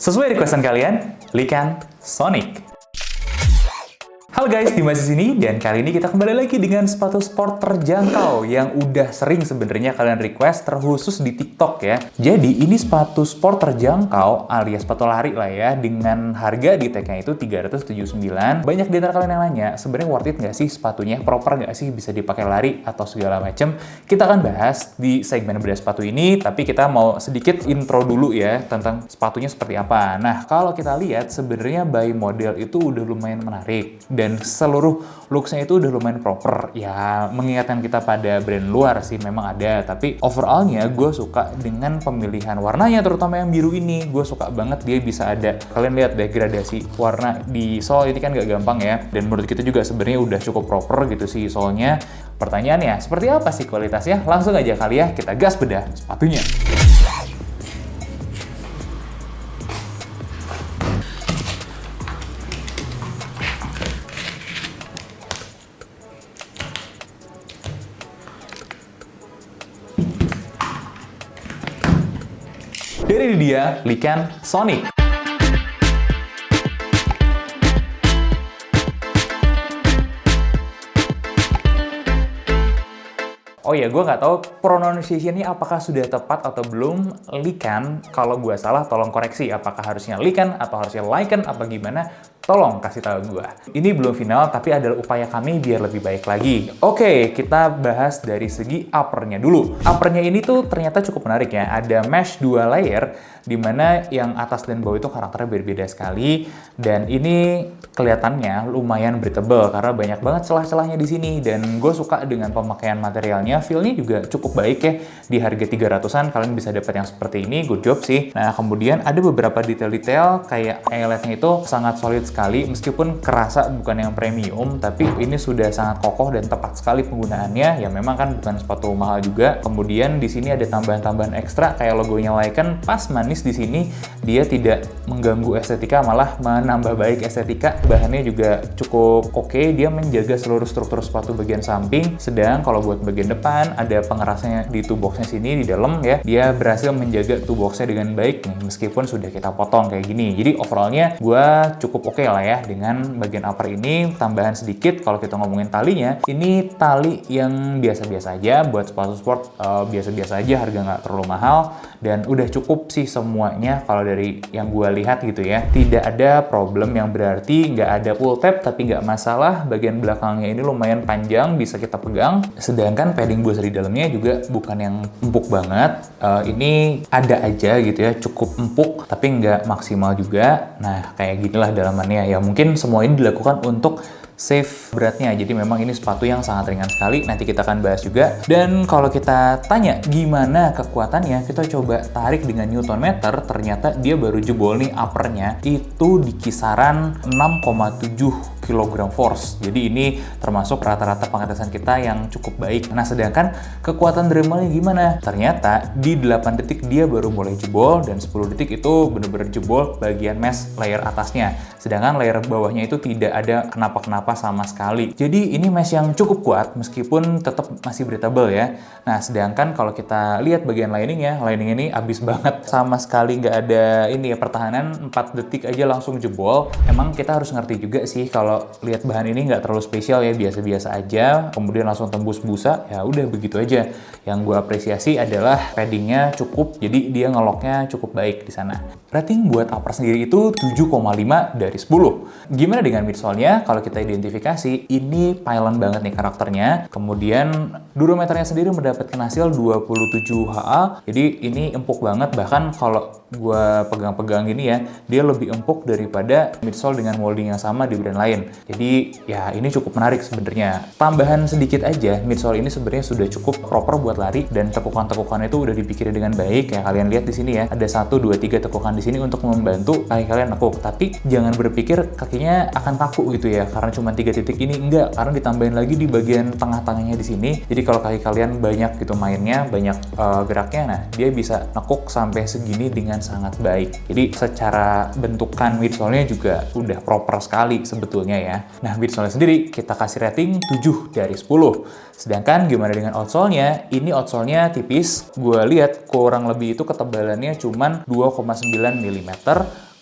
Sesuai requestan kalian, Lycan Sonic. Halo guys, Dimas di sini dan kali ini kita kembali lagi dengan sepatu sport terjangkau yang udah sering sebenarnya kalian request terkhusus di TikTok ya. Jadi ini sepatu sport terjangkau alias sepatu lari lah ya, dengan harga di tagnya itu 379. Banyak di antara kalian yang nanya, sebenarnya worth it nggak sih sepatunya? Proper nggak sih bisa dipakai lari atau segala macem? Kita akan bahas di segmen bedah sepatu ini, tapi kita mau sedikit intro dulu ya tentang sepatunya seperti apa. Nah, kalau kita lihat sebenarnya by model itu udah lumayan menarik dan seluruh looks-nya itu udah lumayan proper. Ya, mengingatkan kita pada brand luar sih memang ada, tapi overall-nya gue suka dengan pemilihan warnanya, terutama yang biru ini. Gue suka banget dia bisa ada, kalian lihat deh gradasi warna di sole ini kan gak gampang ya, dan menurut kita juga sebenarnya udah cukup proper gitu sih solnya. Pertanyaannya, seperti apa sih kualitasnya? Langsung aja kali ya, kita gas bedah sepatunya. Dari dia, Lycan Sonic. Oh ya, gue nggak tahu pronunciation-nya apakah sudah tepat atau belum. Lycan, kalau gue salah tolong koreksi. Apakah harusnya Lycan atau harusnya Lycan apa gimana? Tolong kasih tahu gue. Ini belum final, tapi adalah upaya kami biar lebih baik lagi. Oke, kita bahas dari segi uppernya dulu. Uppernya ini tuh ternyata cukup menarik ya. Ada mesh 2 layer, dimana yang atas dan bawah itu karakternya berbeda sekali. Dan ini kelihatannya lumayan breathable, karena banyak banget celah-celahnya di sini. Dan gue suka dengan pemakaian materialnya. Feel-nya juga cukup baik ya. Di harga 300-an, kalian bisa dapat yang seperti ini. Good job sih. Nah, kemudian ada beberapa detail-detail, kayak eyelet-nya itu sangat solid sekali, meskipun kerasa bukan yang premium, tapi ini sudah sangat kokoh dan tepat sekali penggunaannya. Ya memang kan bukan sepatu mahal juga. Kemudian di sini ada tambahan-tambahan ekstra kayak logonya Lycan, pas manis di sini. Dia tidak mengganggu estetika, malah menambah baik estetika. Bahannya juga cukup oke, dia menjaga seluruh struktur sepatu bagian samping. Sedang kalau buat bagian depan ada pengerasnya di toe box-nya sini di dalam ya. Dia berhasil menjaga toe box-nya dengan baik nih, meskipun sudah kita potong kayak gini. Jadi overall-nya gue cukup oke lah ya dengan bagian upper ini. Tambahan sedikit kalau kita ngomongin talinya, ini tali yang biasa-biasa aja buat sepatu sport, biasa-biasa aja, harga nggak terlalu mahal dan udah cukup sih semuanya kalau dari yang gue lihat gitu ya. Tidak ada problem yang berarti, nggak ada pull tab tapi nggak masalah. Bagian belakangnya ini lumayan panjang, bisa kita pegang. Sedangkan padding booster di dalamnya juga bukan yang empuk banget. Ini ada aja gitu ya, cukup empuk tapi nggak maksimal juga. Nah, kayak ginilah dalamannya. Ya mungkin semua ini dilakukan untuk save beratnya. Jadi memang ini sepatu yang sangat ringan sekali. Nanti kita akan bahas juga. Dan kalau kita tanya gimana kekuatannya, kita coba tarik dengan Newton meter. Ternyata dia baru jebol nih uppernya itu di kisaran 6,7 kg force. Jadi ini termasuk rata-rata pengetesan kita yang cukup baik. Nah, sedangkan kekuatan dremelnya gimana? Ternyata di 8 detik dia baru mulai jebol dan 10 detik itu bener-bener jebol bagian mesh layer atasnya. Sedangkan layer bawahnya itu tidak ada kenapa-kenapa sama sekali. Jadi ini mesh yang cukup kuat meskipun tetap masih breathable ya. Nah, sedangkan kalau kita lihat bagian lining ini abis banget. Sama sekali nggak ada ini ya, pertahanan 4 detik aja langsung jebol. Emang kita harus ngerti juga sih kalau lihat bahan ini nggak terlalu spesial ya, biasa-biasa aja, kemudian langsung tembus busa, ya udah begitu aja. Yang gue apresiasi adalah paddingnya cukup, jadi dia ngeloknya cukup baik di sana. Rating buat upper sendiri itu 7,5 dari 10. Gimana dengan midsole-nya? Kalau kita identifikasi, ini pylon banget nih karakternya. Kemudian durometernya sendiri mendapatkan hasil 27 HA, jadi ini empuk banget. Bahkan kalau gue pegang-pegang gini ya, dia lebih empuk daripada midsole dengan molding yang sama di brand lain. Jadi ya ini cukup menarik sebenarnya. Tambahan sedikit aja, midsole ini sebenarnya sudah cukup proper buat lari dan tekukan-tekukannya itu udah dipikirin dengan baik. Kayak kalian lihat di sini ya, ada 1, 2, 3 tekukan di sini untuk membantu kaki kalian nekuk. Tapi jangan berpikir kakinya akan kaku gitu ya, karena cuma 3 titik ini. Enggak, karena ditambahin lagi di bagian tengah-tengahnya di sini. Jadi kalau kaki kalian banyak gitu mainnya, banyak geraknya, nah dia bisa nekuk sampai segini dengan sangat baik. Jadi secara bentukan midsole-nya juga udah proper sekali sebetulnya ya. Nah, midsole sendiri kita kasih rating 7 dari 10. Sedangkan gimana dengan outsole-nya? Ini outsole-nya tipis. Gue lihat kurang lebih itu ketebalannya cuman 2,9 mm.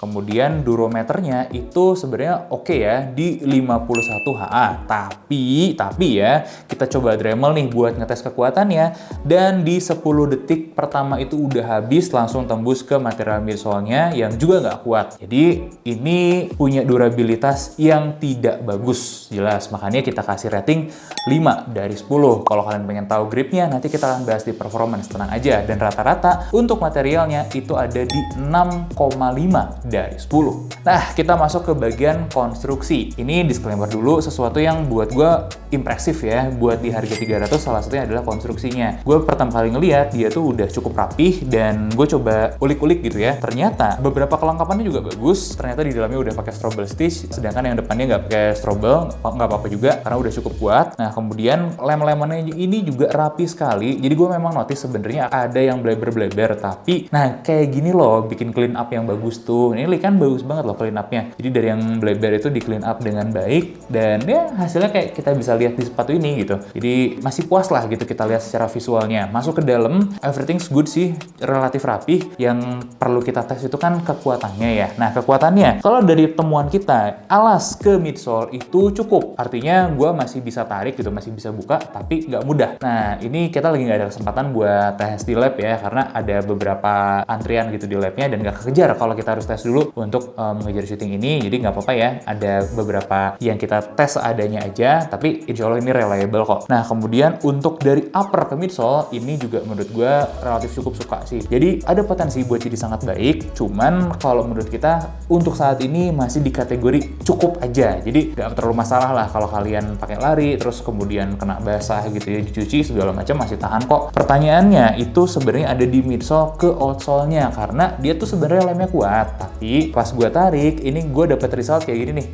Kemudian durometernya itu sebenarnya oke ya di 51 HA. Tapi ya kita coba Dremel nih buat ngetes kekuatannya, dan di 10 detik pertama itu udah habis langsung tembus ke material midsole-nya yang juga nggak kuat. Jadi ini punya durabilitas yang tidak bagus, jelas. Makanya kita kasih rating 5 dari 10. Kalau kalian pengen tahu gripnya, nanti kita akan bahas di performance, tenang aja. Dan rata-rata untuk materialnya itu ada di 6,5 dari 10. Nah, kita masuk ke bagian konstruksi. Ini disclaimer dulu, sesuatu yang buat gue impresif ya, buat di harga 300 salah satunya adalah konstruksinya. Gue pertama kali ngeliat, dia tuh udah cukup rapih, dan gue coba ulik-ulik gitu ya. Ternyata beberapa kelengkapannya juga bagus. Ternyata di dalamnya udah pakai strobel stitch, sedangkan yang depannya nggak pakai strobel, nggak apa-apa juga, karena udah cukup kuat. Nah, kemudian lem-lemannya ini juga rapi sekali. Jadi gue memang notice sebenarnya ada yang bleber-bleber, tapi nah kayak gini loh, bikin clean up yang bagus tuh. Ini kan bagus banget loh clean up-nya. Jadi dari yang bleber itu di clean up dengan baik, dan ya hasilnya kayak kita bisa lihat di sepatu ini gitu. Jadi masih puas lah gitu kita lihat secara visualnya. Masuk ke dalam, everything's good sih, relatif rapi. Yang perlu kita tes itu kan kekuatannya ya. Nah, kekuatannya kalau dari temuan kita, alas ke midsole itu cukup. Artinya gue masih bisa tarik gitu, masih bisa buka, tapi nggak mudah. Nah, ini kita lagi nggak ada kesempatan buat tes di lab ya, karena ada beberapa antrian gitu di labnya, dan nggak kekejar kalau kita harus tes dulu untuk mengejar syuting ini. Jadi nggak apa-apa ya, ada beberapa yang kita tes seadanya aja, tapi insya Allah ini reliable kok. Nah, kemudian untuk dari upper ke midsole, ini juga menurut gue relatif cukup suka sih. Jadi ada potensi buat jadi sangat baik, cuman kalau menurut kita untuk saat ini masih di kategori cukup aja. Jadi nggak terlalu masalah lah kalau kalian pakai lari, terus kemudian kena basah gitu ya, dicuci segala macam masih tahan kok. Pertanyaannya itu sebenarnya ada di midsole ke outsole-nya, karena dia tuh sebenarnya lemnya kuat, tapi pas gue tarik, ini gue dapet result kayak gini nih.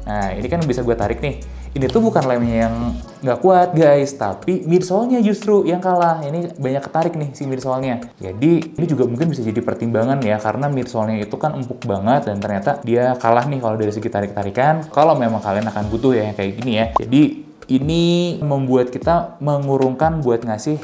Nah, ini kan bisa gue tarik nih. Ini tuh bukan lemnya yang nggak kuat guys, tapi midsole-nya justru yang kalah. Ini banyak ketarik nih si midsole-nya. Jadi ini juga mungkin bisa jadi pertimbangan ya, karena midsole-nya itu kan empuk banget, dan ternyata dia kalah nih kalau dari segi tarik-tarikan. Kalau memang kalian akan butuh ya yang kayak gini ya. Jadi ini membuat kita mengurungkan buat ngasih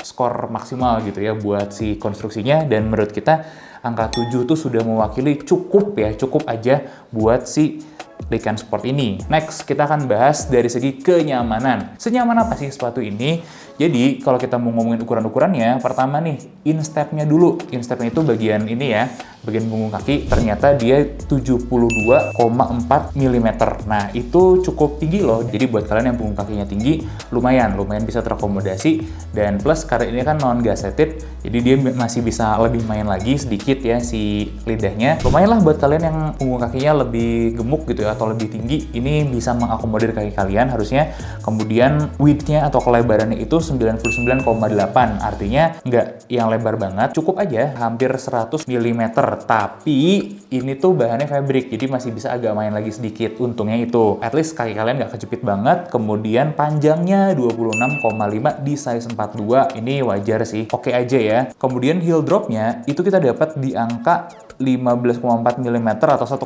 skor maksimal gitu ya buat si konstruksinya, dan menurut kita angka 7 tuh sudah mewakili cukup ya, cukup aja buat si Lycan Sport ini. Next, kita akan bahas dari segi kenyamanan. Senyaman apa sih sepatu ini? Jadi, kalau kita mau ngomongin ukuran-ukurannya, pertama nih, instep-nya dulu. Instep-nya itu bagian ini ya, bagian punggung kaki, ternyata dia 72,4 mm. Nah, itu cukup tinggi loh. Jadi, buat kalian yang punggung kakinya tinggi, lumayan bisa terakomodasi. Dan plus, karena ini kan non-gusseted, jadi dia masih bisa lebih main lagi sedikit ya si lidahnya. Lumayan lah buat kalian yang punggung kakinya lebih gemuk gitu ya, atau lebih tinggi, ini bisa mengakomodir kaki kalian harusnya. Kemudian width-nya atau kelebarannya itu 99,8, artinya nggak yang lebar banget, cukup aja hampir 100 mm. Tapi ini tuh bahannya fabric, jadi masih bisa agak main lagi sedikit. Untungnya itu, at least kaki kalian nggak kejepit banget. Kemudian panjangnya 26,5 di size 42, ini wajar sih, oke aja ya. Kemudian heel drop-nya itu kita dapat di angka 15,4 mm atau 1,5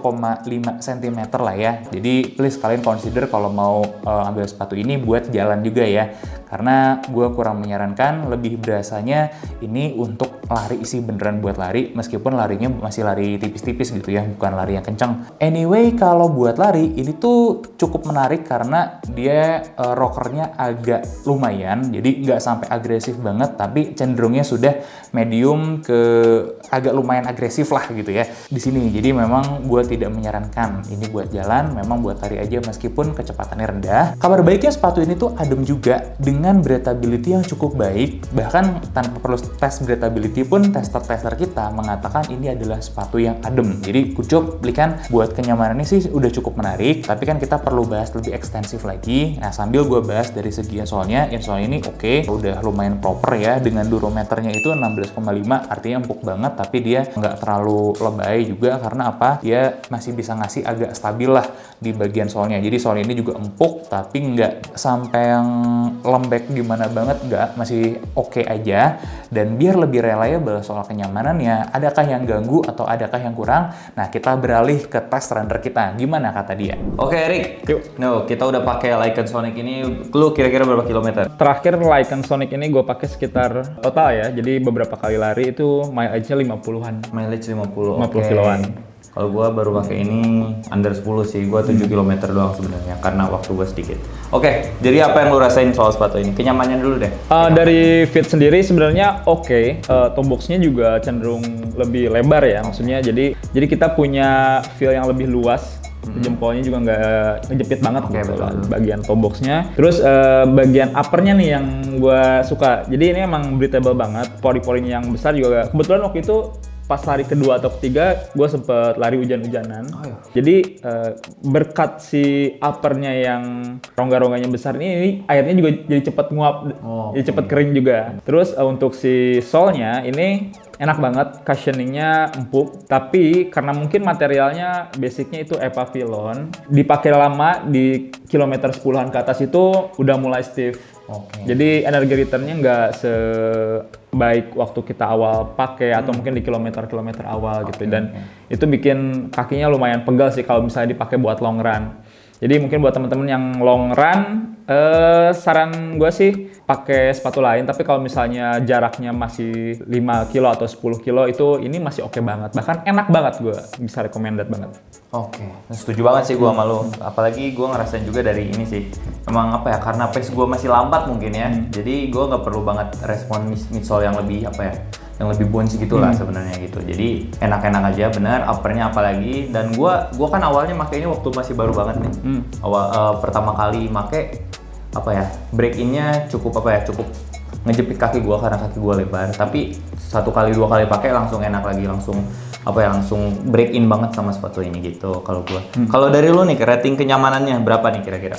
cm lah ya. Jadi please kalian consider kalau mau ambil sepatu ini buat jalan juga ya. Karena gue kurang menyarankan, lebih berasanya ini untuk lari sih, beneran buat lari, meskipun larinya masih lari tipis-tipis gitu ya, bukan lari yang kenceng. Anyway, kalau buat lari ini tuh cukup menarik karena dia rockernya agak lumayan, jadi nggak sampai agresif banget, tapi cenderungnya sudah medium ke agak lumayan agresif lah gitu ya di sini. Jadi memang gue tidak menyarankan ini buat jalan, memang buat lari aja meskipun kecepatannya rendah. Kabar baiknya sepatu ini tuh adem juga dengan breathability yang cukup baik, bahkan tanpa perlu tes breathability pun tester-tester kita mengatakan ini adalah sepatu yang adem. Jadi good job Lycan, buat kenyamanannya sih udah cukup menarik, tapi kan kita perlu bahas lebih ekstensif lagi. Nah, sambil gue bahas dari segi insole-nya, insole ini oke, udah lumayan proper ya, dengan durometernya itu 16,5, artinya empuk banget, tapi dia nggak terlalu lebay juga, karena apa? Dia masih bisa ngasih agak stabil lah di bagian solnya. Jadi sol ini juga empuk, tapi nggak sampai yang lembek gimana banget, nggak, masih oke aja. Dan biar lebih reliable soal kenyamanannya, adakah yang ganggu atau adakah yang kurang? Nah, kita beralih ke tes render kita. Gimana kata dia? Oke, Erik. Yuk. No, kita udah pakai Lycan Sonic ini. Lu kira-kira berapa kilometer? Terakhir Lycan Sonic ini gue pakai sekitar total ya. Jadi beberapa kali lari itu mileage-nya 50-an. Mileage 50. 50 kiloan. Kalau gue baru pakai ini under 10 sih, gue 7 km doang sebenarnya karena waktu gue sedikit. Oke, jadi apa yang lu rasain soal sepatu ini? Kenyamanannya dulu deh. Dari fit sendiri sebenarnya oke. Toe box-nya juga cenderung lebih lebar ya, maksudnya jadi kita punya feel yang lebih luas. Jempolnya juga nggak ngejepit banget gitu lah, bagian toe box-nya. Terus bagian upper-nya nih yang gue suka. Jadi ini emang breathable banget, pori-porinya yang besar juga. Kebetulan waktu itu pas lari kedua atau ketiga, gue sempet lari hujan-hujanan. Jadi berkat si uppernya yang rongga-rongganya besar ini airnya juga jadi cepet nguap, jadi cepet kering juga. Terus untuk si sole-nya ini enak banget, cushioning-nya empuk, tapi karena mungkin materialnya basicnya itu Epafilon, dipakai lama di kilometer 10-an ke atas itu udah mulai stiff. Jadi energi return-nya nggak sebaik waktu kita awal pakai atau mungkin di kilometer-kilometer awal gitu. Dan itu bikin kakinya lumayan pegal sih kalau misalnya dipakai buat long run. Jadi mungkin buat teman-teman yang long run, saran gue sih pakai sepatu lain. Tapi kalau misalnya jaraknya masih 5 kilo atau 10 kilo itu ini masih oke banget. Bahkan enak banget, gue bisa recommended banget. Oke, setuju banget sih gue sama lo. Apalagi gue ngerasain juga dari ini sih. Emang apa ya, karena pace gue masih lambat mungkin ya. Jadi gue nggak perlu banget respon midsole yang lebih apa ya, yang lebih bouncy gitu lah sebenarnya gitu. Jadi enak-enak aja, bener. Uppernya apalagi. Dan gue kan awalnya makainya waktu masih baru banget nih. Pertama kali make apa ya, break in-nya cukup apa ya, cukup ngejepit kaki gue karena kaki gue lebar. Tapi 1 kali 2 kali pakai langsung enak lagi, langsung apa ya, langsung break in banget sama sepatu ini gitu kalau gue. Kalau dari lu nih, rating kenyamanannya berapa nih kira-kira?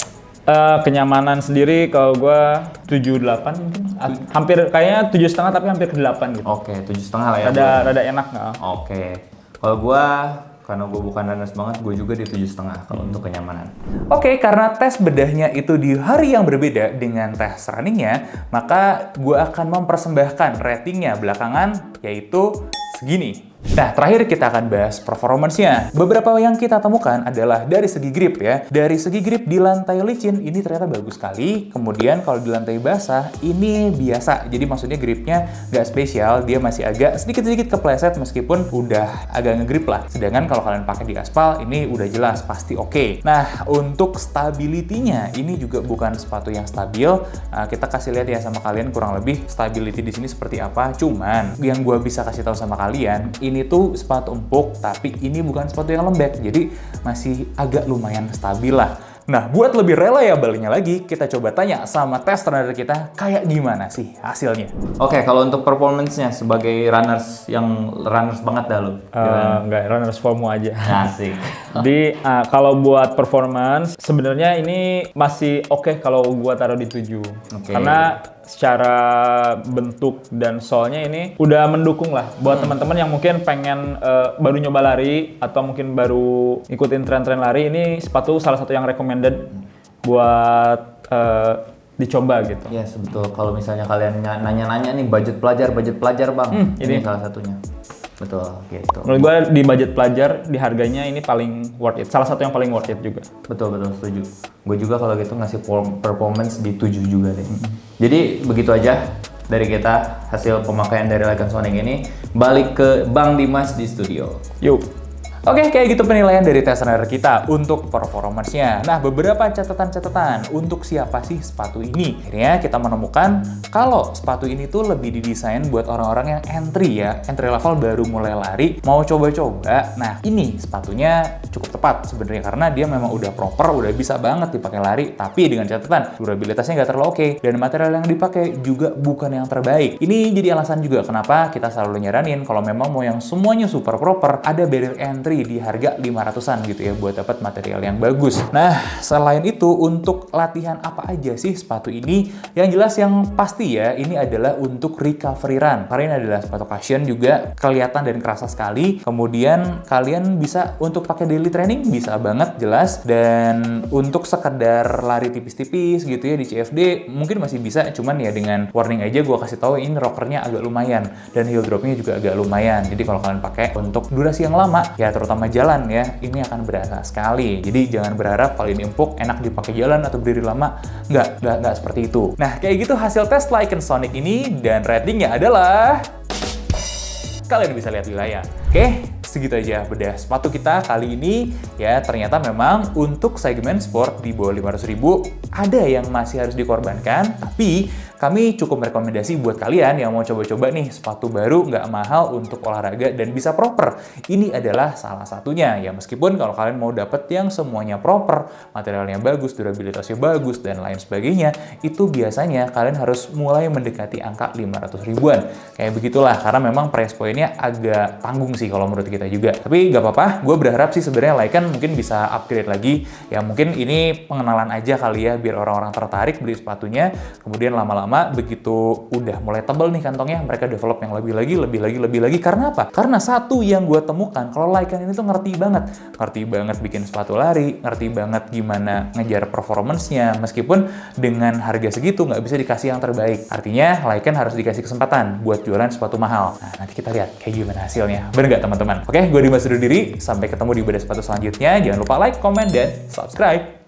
Kenyamanan sendiri kalau gue 7-8 mungkin. Hampir kayaknya 7,5 tapi hampir ke 8 gitu. Oke, 7,5 lah ya. Rada enak nggak? Oke. Kalau gue, karena gue bukan runners banget, gue juga di 7,5 kalau untuk kenyamanan. Oke, karena tes bedahnya itu di hari yang berbeda dengan tes runningnya, maka gue akan mempersembahkan ratingnya belakangan, yaitu segini. Nah, terakhir kita akan bahas performance-nya. Beberapa yang kita temukan adalah dari segi grip ya. Dari segi grip di lantai licin, ini ternyata bagus sekali. Kemudian kalau di lantai basah, ini biasa. Jadi maksudnya gripnya nggak spesial, dia masih agak sedikit-sedikit kepleset meskipun udah agak ngegrip lah. Sedangkan kalau kalian pakai di aspal, ini udah jelas, pasti oke. Nah, untuk stability-nya, ini juga bukan sepatu yang stabil. Kita kasih lihat ya sama kalian kurang lebih stability di sini seperti apa. Cuman, yang gue bisa kasih tahu sama kalian, ini tuh sepatu empuk, tapi ini bukan sepatu yang lembek, jadi masih agak lumayan stabil lah. Nah, buat lebih reliable-nya lagi, kita coba tanya sama test runner kita, kayak gimana sih hasilnya? Oke, kalau untuk performance-nya sebagai runners yang runners banget dah lu. Enggak, runners formu aja. Asik. Jadi kalau buat performance sebenarnya ini masih oke kalau gua taruh di 7. Karena secara bentuk dan sole-nya ini udah mendukung lah buat teman-teman yang mungkin pengen baru nyoba lari atau mungkin baru ikutin tren-tren lari. Ini sepatu salah satu yang recommended buat dicoba gitu. Yes, betul. Kalau misalnya kalian nanya-nanya nih budget pelajar bang, ini salah satunya. Betul, gitu. Menurut gue di budget pelajar, di harganya ini paling worth it. Salah satu yang paling worth it juga. Betul, setuju. Gue juga kalau gitu ngasih performance di 7 juga deh. Jadi begitu aja dari kita hasil pemakaian dari Lycan Sonic ini. Balik ke Bang Dimas di studio. Yuk. Oke, kayak gitu penilaian dari test runner kita untuk performance-nya. Nah, beberapa catatan-catatan untuk siapa sih sepatu ini. Akhirnya kita menemukan kalau sepatu ini tuh lebih didesain buat orang-orang yang entry ya, entry level baru mulai lari, mau coba-coba. Nah, ini sepatunya cukup tepat sebenarnya karena dia memang udah proper, udah bisa banget dipakai lari, tapi dengan catatan durabilitasnya nggak terlalu oke dan material yang dipakai juga bukan yang terbaik. Ini jadi alasan juga kenapa kita selalu nyaranin kalau memang mau yang semuanya super proper, ada barrier entry di harga 500-an gitu ya buat dapat material yang bagus. Nah, selain itu untuk latihan apa aja sih sepatu ini? Yang jelas yang pasti ya, ini adalah untuk recovery run. Karena ini adalah sepatu cushion juga kelihatan dan kerasa sekali. Kemudian kalian bisa untuk pakai daily training bisa banget jelas, dan untuk sekedar lari tipis-tipis gitu ya di CFD mungkin masih bisa, cuman ya dengan warning aja gue kasih tahu ini rockernya agak lumayan dan heel dropnya juga agak lumayan. Jadi kalau kalian pakai untuk durasi yang lama ya terutama jalan ya, ini akan berasa sekali. Jadi jangan berharap kalau ini empuk, enak dipakai jalan atau berdiri lama. Nggak seperti itu. Nah, kayak gitu hasil tes Lycan Sonic ini, dan ratingnya adalah kalian bisa lihat di layar. Oke, segitu aja bedah sepatu kita kali ini. Ya, ternyata memang untuk segmen sport di bawah 500.000 ada yang masih harus dikorbankan, tapi kami cukup merekomendasi buat kalian yang mau coba-coba nih sepatu baru nggak mahal untuk olahraga dan bisa proper. Ini adalah salah satunya ya, meskipun kalau kalian mau dapet yang semuanya proper, materialnya bagus, durabilitasnya bagus, dan lain sebagainya, itu biasanya kalian harus mulai mendekati angka 500 ribuan. Kayak begitulah, karena memang price point-nya agak tanggung sih kalau menurut kita juga. Tapi nggak apa-apa, gue berharap sih sebenarnya Lycan mungkin bisa upgrade lagi. Ya mungkin ini pengenalan aja kali ya, biar orang-orang tertarik beli sepatunya, kemudian lama-lama begitu udah mulai tebel nih kantongnya, mereka develop yang lebih lagi. Karena apa? Karena satu yang gue temukan, kalau Lycan ini tuh ngerti banget bikin sepatu lari, ngerti banget gimana ngejar performance-nya, meskipun dengan harga segitu nggak bisa dikasih yang terbaik. Artinya Lycan harus dikasih kesempatan buat jualan sepatu mahal. Nah, nanti kita lihat kayak gimana hasilnya. Bener nggak teman-teman? Oke, gue Dimas undur diri. Sampai ketemu di bedah sepatu selanjutnya. Jangan lupa like, comment, dan subscribe.